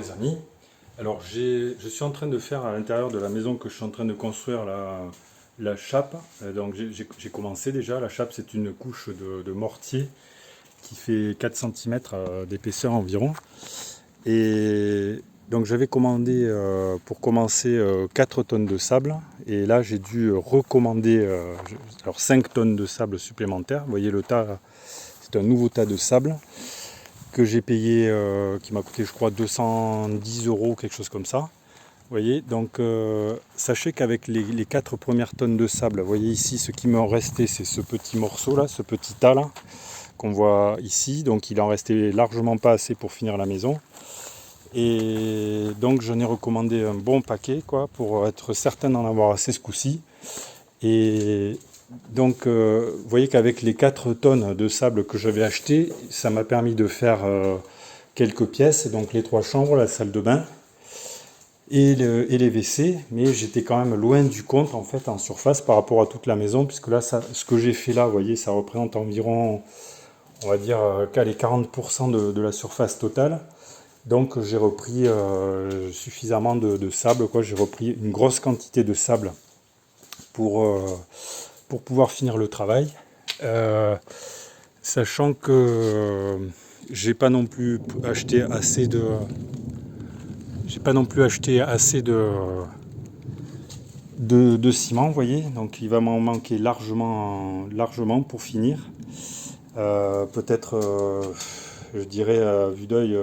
les amis. Alors je suis en train de faire à l'intérieur de la maison que je suis en train de construire la chape. Donc j'ai commencé déjà. La chape, c'est une couche de mortier qui fait 4 cm d'épaisseur environ. Et donc j'avais commandé pour commencer 4 tonnes de sable. Et là j'ai dû recommander alors 5 tonnes de sable supplémentaires. Vous voyez le tas, c'est un nouveau tas de sable que j'ai payé, qui m'a coûté je crois 210 €, quelque chose comme ça. Vous voyez, donc sachez qu'avec les 4 premières tonnes de sable, vous voyez ici, ce qui m'en restait, c'est ce petit morceau là, ce petit tas là, qu'on voit ici. Donc il en restait largement pas assez pour finir la maison. Et donc j'en ai recommandé un bon paquet, quoi, pour être certain d'en avoir assez ce coup-ci. Et donc vous voyez qu'avec les 4 tonnes de sable que j'avais acheté, ça m'a permis de faire quelques pièces, donc les 3 chambres, la salle de bain et les WC, mais j'étais quand même loin du compte en fait en surface par rapport à toute la maison, puisque là ce que j'ai fait là, vous voyez, ça représente environ, on va dire, les 40% de la surface totale. Donc j'ai repris suffisamment de sable, quoi. J'ai repris une grosse quantité de sable pour pouvoir finir le travail. Sachant que j'ai pas non plus acheté assez de ciment, vous voyez, donc il va m'en manquer largement pour finir. Peut-être, je dirais à vue d'œil,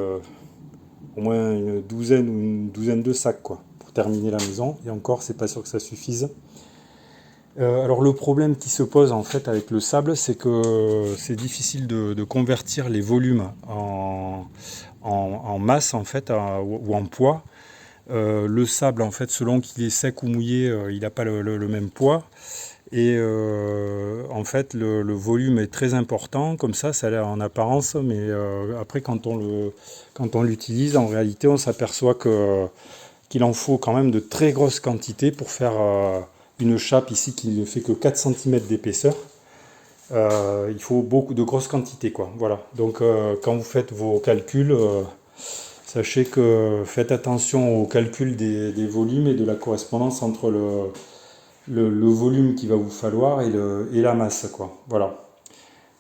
au moins une douzaine de sacs, quoi, pour terminer la maison. Et encore, c'est pas sûr que ça suffise. Alors le problème qui se pose en fait avec le sable, c'est que c'est difficile de convertir les volumes en masse en fait, ou en poids. Le sable en fait, selon qu'il est sec ou mouillé, il n'a pas le même poids. Et en fait le volume est très important, comme ça a l'air en apparence, mais après quand on l'utilise, en réalité on s'aperçoit qu'il en faut quand même de très grosses quantités pour faire une chape ici qui ne fait que 4 cm d'épaisseur. Il faut beaucoup de grosses quantités, quoi. Voilà. Donc quand vous faites vos calculs, sachez que faites attention au calcul des volumes et de la correspondance entre le volume qu'il va vous falloir et la masse, quoi. Voilà.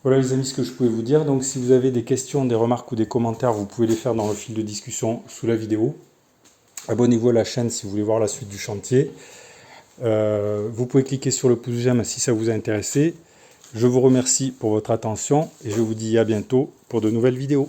Voilà les amis, ce que je pouvais vous dire. Donc si vous avez des questions, des remarques ou des commentaires, vous pouvez les faire dans le fil de discussion sous la vidéo. Abonnez-vous à la chaîne si vous voulez voir la suite du chantier. Vous pouvez cliquer sur le pouce j'aime si ça vous a intéressé. Je vous remercie pour votre attention et je vous dis à bientôt pour de nouvelles vidéos.